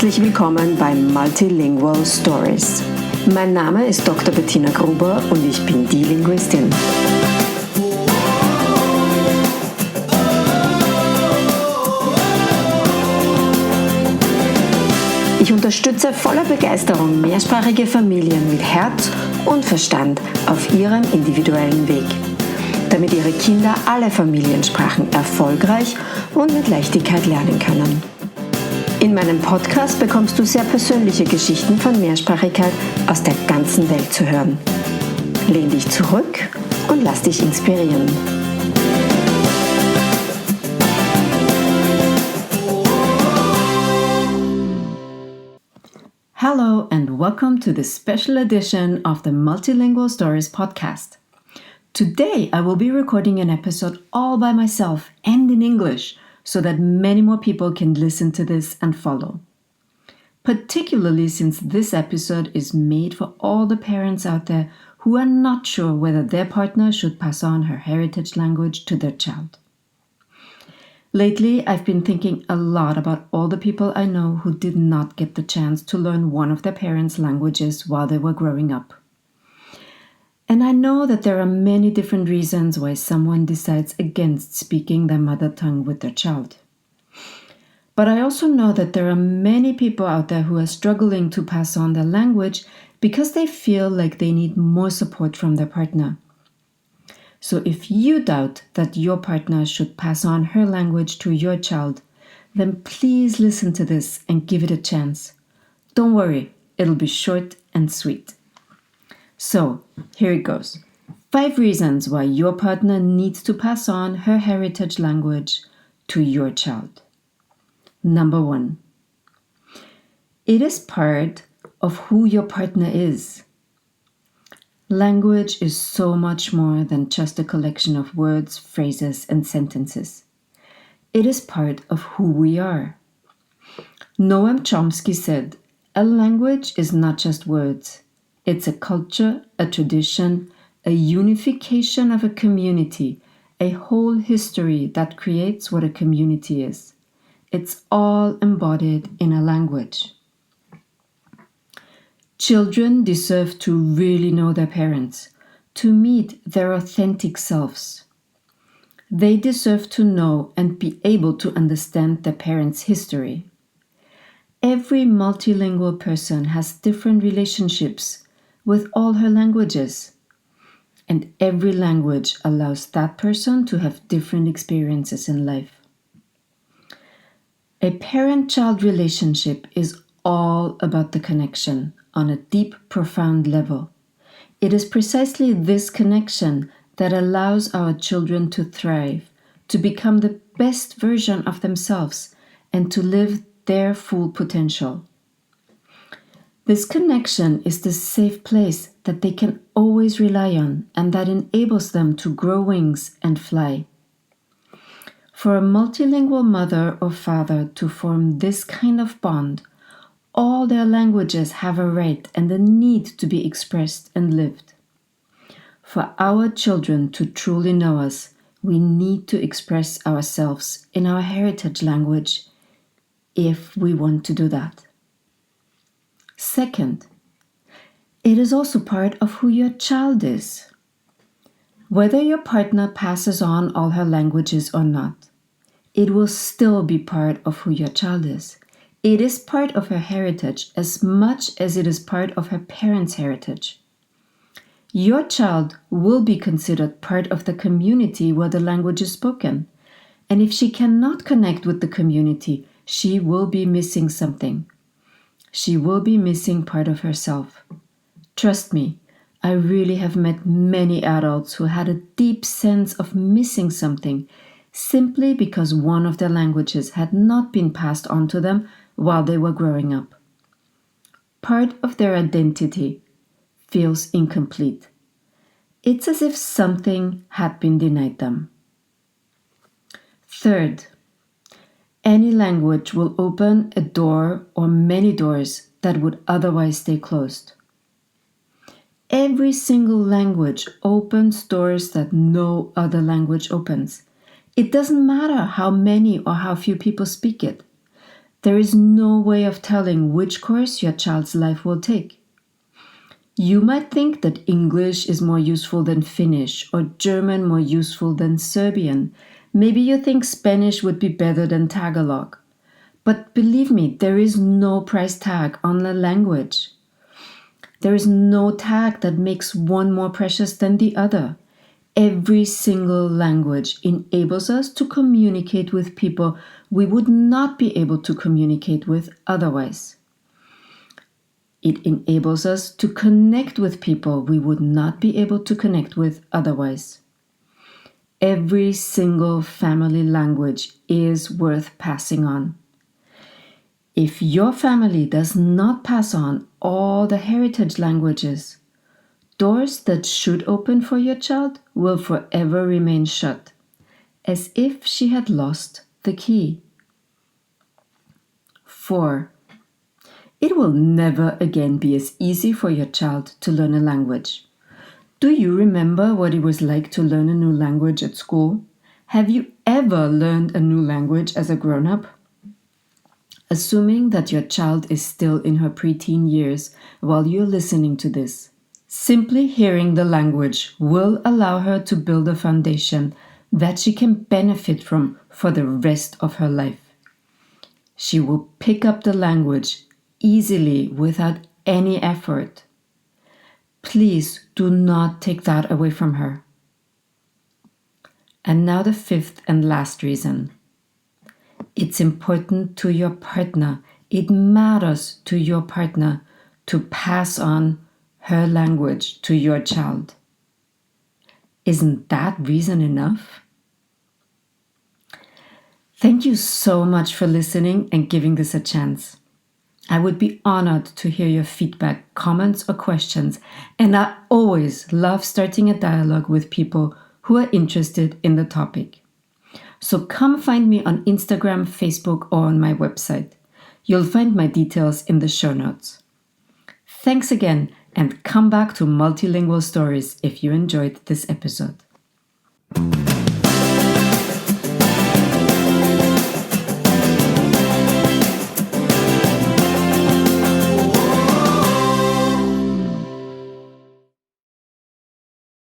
Herzlich willkommen bei Multilingual Stories. Mein Name ist Dr. Bettina Gruber und ich bin die Linguistin. Ich unterstütze voller Begeisterung mehrsprachige Familien mit Herz und Verstand auf ihrem individuellen Weg, damit ihre Kinder alle Familiensprachen erfolgreich und mit Leichtigkeit lernen können. In meinem Podcast bekommst du sehr persönliche Geschichten von Mehrsprachigkeit aus der ganzen Welt zu hören. Lehn dich zurück und lass dich inspirieren. Hello and welcome to the special edition of the Multilingual Stories podcast. Today I will be recording an episode all by myself and in English, so that many more people can listen to this and follow. Particularly since this episode is made for all the parents out there who are not sure whether their partner should pass on her heritage language to their child. Lately, I've been thinking a lot about all the people I know who did not get the chance to learn one of their parents' languages while they were growing up. And I know that there are many different reasons why someone decides against speaking their mother tongue with their child. But I also know that there are many people out there who are struggling to pass on their language because they feel like they need more support from their partner. So if you doubt that your partner should pass on her language to your child, then please listen to this and give it a chance. Don't worry, it'll be short and sweet. So, here it goes. 5 reasons why your partner needs to pass on her heritage language to your child. Number 1. It is part of who your partner is. Language is so much more than just a collection of words, phrases, and sentences. It is part of who we are. Noam Chomsky said, "A language is not just words. It's a culture, a tradition, a unification of a community, a whole history that creates what a community is. It's all embodied in a language." Children deserve to really know their parents, to meet their authentic selves. They deserve to know and be able to understand their parents' history. Every multilingual person has different relationships with all her languages, and every language allows that person to have different experiences in life. A parent-child relationship is all about the connection on a deep, profound level. It is precisely this connection that allows our children to thrive, to become the best version of themselves, and to live their full potential. This connection is the safe place that they can always rely on and that enables them to grow wings and fly. For a multilingual mother or father to form this kind of bond, all their languages have a right and a need to be expressed and lived. For our children to truly know us, we need to express ourselves in our heritage language if we want to do that. Second, it is also part of who your child is. Whether your partner passes on all her languages or not, it will still be part of who your child is. It is part of her heritage as much as it is part of her parents' heritage. Your child will be considered part of the community where the language is spoken. And if she cannot connect with the community, she will be missing something. She will be missing part of herself. Trust me, I really have met many adults who had a deep sense of missing something simply because one of their languages had not been passed on to them while they were growing up. Part of their identity feels incomplete. It's as if something had been denied them. Third, any language will open a door or many doors that would otherwise stay closed. Every single language opens doors that no other language opens. It doesn't matter how many or how few people speak it. There is no way of telling which course your child's life will take. You might think that English is more useful than Finnish or German more useful than Serbian. Maybe you think Spanish would be better than Tagalog. But believe me, there is no price tag on a language. There is no tag that makes one more precious than the other. Every single language enables us to communicate with people we would not be able to communicate with otherwise. It enables us to connect with people we would not be able to connect with otherwise. Every single family language is worth passing on. If your family does not pass on all the heritage languages, doors that should open for your child will forever remain shut, as if she had lost the key. 4. It will never again be as easy for your child to learn a language. Do you remember what it was like to learn a new language at school? Have you ever learned a new language as a grown-up? Assuming that your child is still in her preteen years while you're listening to this, simply hearing the language will allow her to build a foundation that she can benefit from for the rest of her life. She will pick up the language easily without any effort. Please do not take that away from her. And now the 5th and last reason. It's important to your partner. It matters to your partner to pass on her language to your child. Isn't that reason enough? Thank you so much for listening and giving this a chance. I would be honored to hear your feedback, comments, or questions, and I always love starting a dialogue with people who are interested in the topic. So come find me on Instagram, Facebook, or on my website. You'll find my details in the show notes. Thanks again, and come back to Multilingual Stories if you enjoyed this episode.